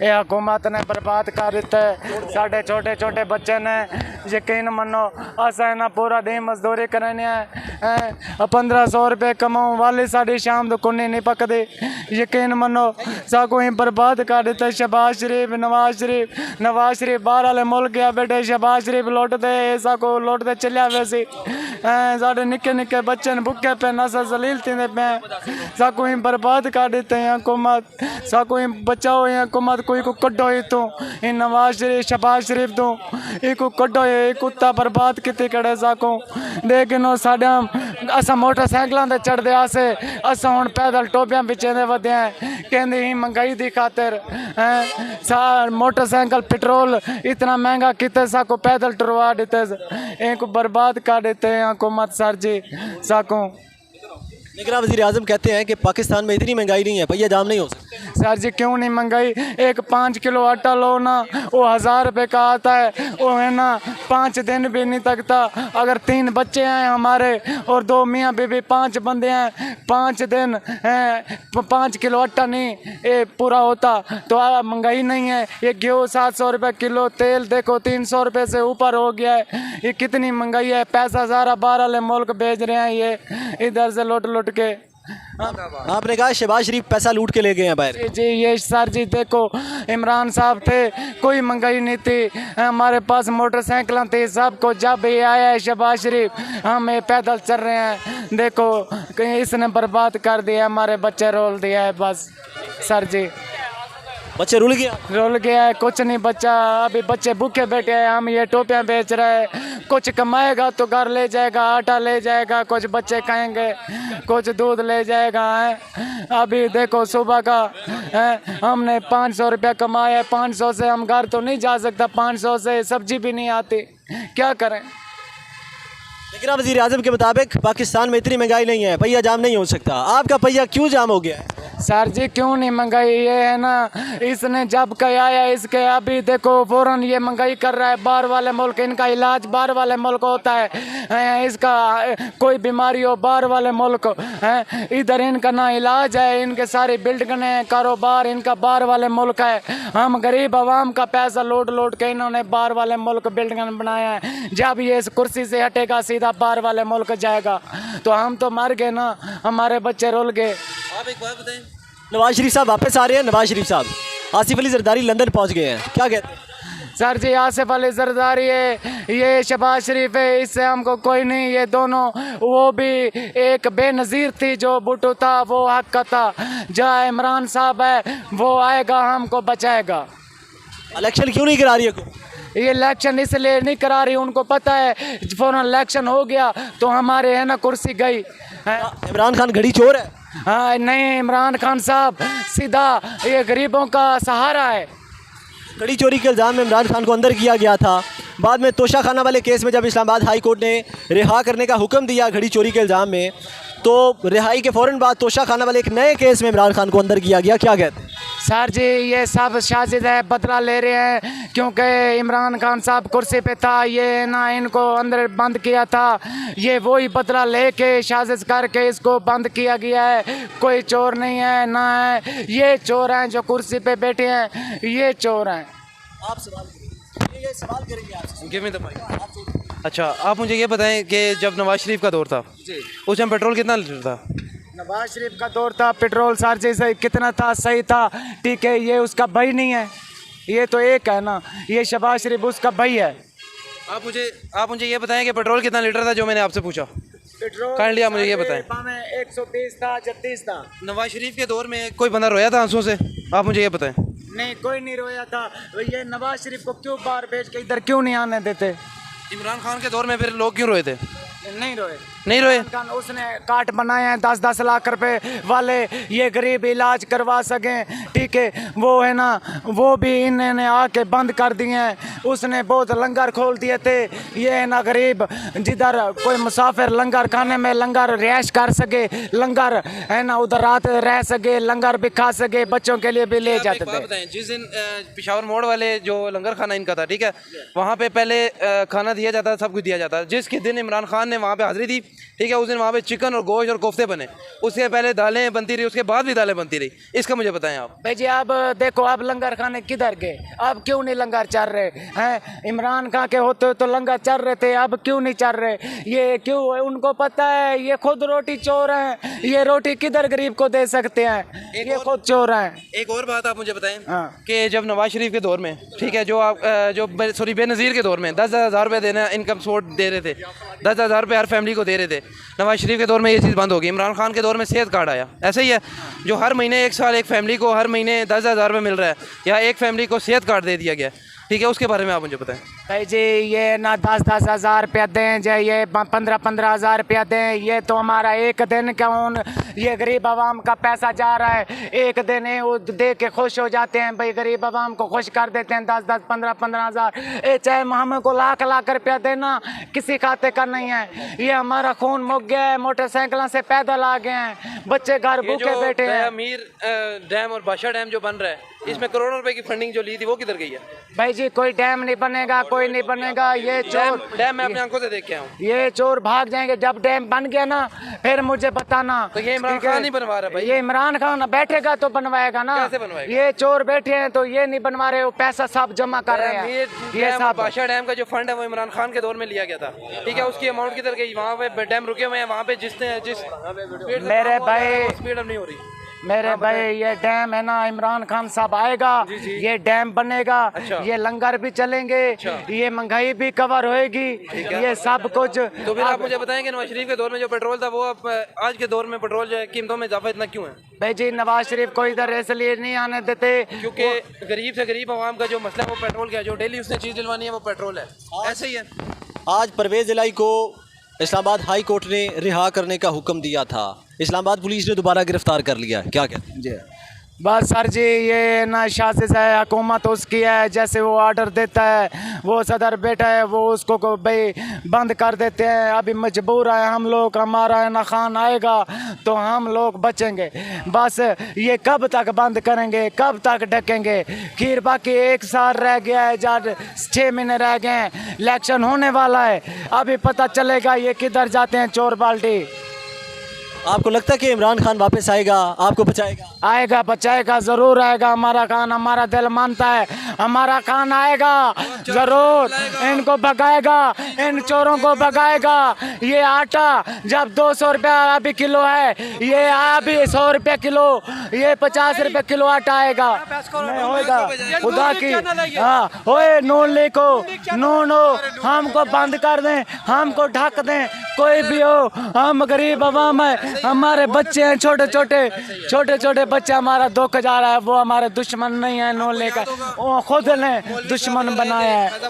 ये हुकूमत ने बर्बाद कर दिता है। साढ़े छोटे छोटे बच्चे ने यकीन मनो असा ना पूरा दिन मजदूरी करने है 1500 रुपये कमाऊँ वाली साड़ी शाम तो कुन्नी नहीं पकदी। यकीन मनो साको ही बर्बाद कर दिता। शहबाज शरीफ नवाज शरीफ बाहर वाले मुल्क गया बेटे शहबाज शरीफ लुटते साको लुटते चलिया वैसे साढ़े निके निके बच्चे भुखे पे नसल जलील तीन पे साको ही बर्बाद कर देते हैं हुकूमत। साको ही बचाओ ये हुकूमत कोई को कड्डो ही तू इन नवाज शरीफ शहबाज शरीफ तू एक कड्डो ये कुत्ता बर्बाद कितने कड़े साको लेकिन साढ़े असा मोटरसाइकिलों से चढ़ते आसे असा हुण पैदल टोबियां पिछे दे वधे कहते ही महंगाई की खातिर मोटरसाइकिल पेट्रोल इतना महंगा कितने साको पैदल टुरवा देते एक बर्बाद कर देते हैं हुकूमत सर जी साको। लेकिन वज़ीर आज़म कहते हैं कि पाकिस्तान में इतनी महंगाई नहीं है, भैया जाम नहीं हो सकता। सर जी क्यों नहीं महंगाई? एक 5 किलो आटा लो ना वो 1000 रुपये का आता है, वो है ना 5 दिन भी नहीं तकता। अगर 3 बच्चे हैं हमारे और 2 मियाँ बीबी 5 बंदे हैं 5 दिन 5 किलो आटा नहीं ये पूरा होता तो महंगाई नहीं है। ये गेहूँ 700 रुपये किलो, तेल देखो 300 रुपये से ऊपर हो गया है। ये कितनी महंगाई है। पैसा सारा बाहर वाले मुल्क भेज रहे हैं ये इधर से लौट के। आपने कहा शहबाज शरीफ पैसा लूट के ले गए हैं बाहर। जी ये सर जी देखो इमरान साहब थे कोई महंगाई नहीं थी, हमारे पास मोटरसाइकिलें थी सब को। जब ये आया है शहबाज शरीफ हम ये पैदल चल रहे हैं देखो कहीं इसने बर्बाद कर दिया, हमारे बच्चे रोल दिया है बस सर जी। बच्चे रुल गया है कुछ नहीं बच्चा। अभी बच्चे भूखे बैठे हैं, हम ये टोपियाँ बेच रहे हैं। कुछ कमाएगा तो घर ले जाएगा, आटा ले जाएगा, कुछ बच्चे खाएंगे, कुछ दूध ले जाएगा है। अभी देखो सुबह का हमने 500 रुपया कमाया है, 500 से हम घर तो नहीं जा सकता, 500 से सब्जी भी नहीं आती, क्या करें। लेकिन वज़ीर आज़म के मुताबिक पाकिस्तान में इतनी महंगाई नहीं है, पहिया जाम नहीं हो सकता। आपका पहिया क्यों जाम हो गया है? सर जी क्यों नहीं महंगाई? ये है ना इसने जब कहीं आया इसके अभी देखो फ़ौरन ये महंगाई कर रहा है। बाहर वाले मुल्क इनका इलाज बाहर वाले मुल्क होता है, इसका कोई बीमारी हो बाहर वाले मुल्क है, इधर इनका ना इलाज है, इनके सारी बिल्डिंगें कारोबार इनका बाहर वाले मुल्क है। हम गरीब आवाम का पैसा लौट के इन्होंने बाहर वाले मुल्क बिल्डिंग बनाया है। जब ये इस कुर्सी से हटेगा सीधा बाहर वाले मुल्क जाएगा तो हम तो मर गए ना, हमारे बच्चे रुल गए। आप एक बात बताएं, नवाज शरीफ साहब वापस आ रहे हैं। नवाज शरीफ साहब आसिफ अली जरदारी लंदन पहुंच गए हैं, क्या कहते हैं? सर जी आसिफ अली जरदारी है, ये शहबाज शरीफ है, इससे हमको कोई नहीं। ये दोनों वो भी एक बेनज़ीर थी जो भुट्टो था वो हक का था, जहाँ इमरान साहब है वो आएगा हमको बचाएगा। इलेक्शन क्यों नहीं करा रही है? ये इलेक्शन इसलिए नहीं करा रही, उनको पता है फ़ौरन इलेक्शन हो गया तो हमारे है ना कुर्सी गई। इमरान खान घड़ी चोर है? हाँ नहीं, इमरान खान साहब सीधा ये गरीबों का सहारा है। घड़ी चोरी के इल्ज़ाम में इमरान खान को अंदर किया गया था। बाद में तोशा खाना वाले केस में जब इस्लामाबाद हाई कोर्ट ने रिहा करने का हुक्म दिया घड़ी चोरी के इल्ज़ाम में, तो रिहाई के फ़ौरन बाद तोशा खाना वाले एक नए केस में इमरान खान को अंदर किया गया, क्या कहते हैं? सर जी ये सब साजिश है, बदला ले रहे हैं क्योंकि इमरान खान साहब कुर्सी पे था, ये ना इनको अंदर बंद किया था, ये वही बदला लेके साजिश करके इसको बंद किया गया है। कोई चोर नहीं है ना है, ये चोर हैं जो कुर्सी पे बैठे हैं, ये चोर हैं। आप सवाल करेंगे आपसे। अच्छा आप मुझे ये बताएं कि जब नवाज शरीफ का दौर था उस टाइम पेट्रोल कितना लीटर था? नवाज शरीफ का दौर था पेट्रोल सर जी सही कितना था, सही था, ठीक है। ये उसका भाई नहीं है, ये तो एक है ना, ये शहबाज शरीफ उसका भाई है। आप मुझे ये बताएं कि पेट्रोल कितना लीटर था जो मैंने आपसे पूछा? पेट्रोल काइंडली आप मुझे ये बताएं। 120 था, 36 था। नवाज शरीफ के दौर में कोई बंदा रोया था आंसुओं से? आप मुझे ये बताएं। नहीं कोई नहीं रोया था। ये नवाज शरीफ को क्यों बाहर भेज के इधर क्यों नहीं आने देते? इमरान खान के दौर में फिर लोग क्यों रोए थे? नहीं रोए। उसने कार्ड बनाए हैं 10-10 लाख रुपए वाले, ये गरीब इलाज करवा सकें, ठीक है। वो है ना वो भी इन्होंने आके बंद कर दिए हैं। उसने बहुत लंगर खोल दिए थे, ये है ना गरीब जिधर कोई मुसाफिर लंगर खाने में लंगर रिहाइश कर सके, लंगर है ना उधर रात रह सके, लंगर भी खा सके, बच्चों के लिए भी ले जाते थे। जिस दिन पिशावर मोड़ वाले जो लंगर खाना इनका था, ठीक है, वहाँ पे पहले खाना दिया जाता, सब कुछ दिया जाता। जिसके दिन इमरान खान ने वहाँ पे हाजिरी दी ठीक है, उस दिन वहाँ पे चिकन और गोश्त और कोफ्ते बने, उससे पहले दालें बनती रही, उसके बाद भी दालें बनती रही। इसका मुझे बताएं आप। भाई जी अब देखो, अब लंगर खाने किधर गए? अब क्यों नहीं लंगर चल रहे हैं? इमरान खान के होते तो लंगर चल रहे थे, अब क्यों नहीं चल रहे? ये क्यों? उनको पता है ये खुद रोटी चोर हैं, ये रोटी किधर गरीब को दे सकते हैं? ये खुद चोर हैं। एक और बात आप मुझे बताएं हाँ। कि जब नवाज शरीफ के दौर में, ठीक है, जो बेनज़ीर के दौर में 10,000 रुपये देना इनकम सपोर्ट दे रहे थे, 10,000 रुपये हर फैमिली को दे रहे थे। नवाज शरीफ के दौर में ये चीज़ बंद हो गई। इमरान खान के दौर में सेहत कार्ड आया, ऐसे ही है, जो हर महीने एक साल एक फैमिली को हर महीने 10,000 रुपये मिल रहा है, या एक फैमिली को सेहत कार्ड दे दिया गया, ठीक है, उसके बारे में आप मुझे बताएं। भाई जी ये ना 10-10 हज़ार रुपया दें, जो ये 15-15 हज़ार रुपया दें, ये तो हमारा एक दिन का ये गरीब आवाम का पैसा जा रहा है। एक दिन वो दे के खुश हो जाते हैं, भाई गरीब आवाम को खुश कर देते हैं 10-10, 15-15 हज़ार। ये चाहे हमको लाख रुपया देना किसी खाते का नहीं है। ये हमारा खून मुक गया है, मोटरसाइकिलों से पैदल आ गए हैं, बच्चे घर भूखे बैठे हैं। अमीर डैम और बादशाह डैम जो बन रहा है, इसमें करोड़ों रुपए की फंडिंग जो ली थी वो किधर गई है? भाई जी कोई डैम नहीं बनेगा, कोई नहीं बनेगा। ये चोर डैम मैं अपनी आंखों से देख के आऊँ। ये चोर भाग जाएंगे। जब डैम बन गया ना फिर मुझे बताना। तो ये इमरान खान नहीं बनवा रहा भाई? ये इमरान खान बैठेगा तो बनवाएगा ना। कैसे बनवाएगा? ये चोर बैठे हैं तो ये नहीं बनवा रहे, वो पैसा सब जमा कर रहे हैं। ये सब बादशाह डैम का जो फंड है वो इमरान खान के दौर में लिया गया था, ठीक है, उसकी अमाउंट किधर गई? वहाँ पे डैम रुके हुए हैं, वहाँ पे जिस मेरे भाई स्पीड अब नहीं हो रही। मेरे भाई ये डैम है ना, इमरान खान साहब आएगा, ये डैम बनेगा, ये लंगर भी चलेंगे, ये महंगाई भी कवर होएगी, ये सब कुछ। तो फिर आप मुझे बताएंगे नवाज शरीफ के दौर में जो पेट्रोल था वो अब आज के दौर में पेट्रोल जो है कीमतों में इजाफा इतना क्यों है? भाई जी नवाज शरीफ को इधर इसलिए नहीं आने देते क्योंकि गरीब से गरीब आवाम का जो मसला है वो पेट्रोल का है, जो डेली उसने चीज़ दिलवानी है वो पेट्रोल है। ऐसे ही है। आज परवेज़ इलाही को इस्लामाबाद हाई कोर्ट ने रिहा करने का हुक्म दिया था, इस्लामाबाद पुलिस ने दोबारा गिरफ्तार कर लिया है, क्या कहते हैं? जी बस सर जी, ये ना शासिस है, हुकूमत उसकी है, जैसे वो ऑर्डर देता है वो सदर बेटा है, वो उसको भाई बंद कर देते हैं। अभी मजबूर है हम लोग, हमारा है ना खान आएगा तो हम लोग बचेंगे। बस ये कब तक बंद करेंगे, कब तक ढकेंगे? खीर बाकी 1 साल रह गया है, 6 महीने रह गए हैं, इलेक्शन होने वाला है, अभी पता चलेगा ये किधर जाते हैं चोर बाल्टी। आपको लगता है कि इमरान खान वापस आएगा, आपको बचाएगा? आएगा, बचाएगा, ज़रूर आएगा हमारा खान, हमारा दिल मानता है हमारा खान आएगा ज़रूर, इनको भगाएगा, इन चोरों को भगाएगा। ये आटा जब 200 रुपया अभी किलो है, ये अभी 100 रुपया किलो, ये 50 रुपया किलो आटा आएगा, नहीं होएगा खुदा की। हाँ ओए नून लिखो, नून हो, हमको बंद कर दें, हमको ढक दें, कोई भी हो, हम गरीब अवाम है, हमारे बच्चे हैं छोटे छोटे बच्चे, हमारा दुख जा रहा है, वो हमारे दुश्मन नहीं है। नून लेकर वो खुद ने दुश्मन बनाया है।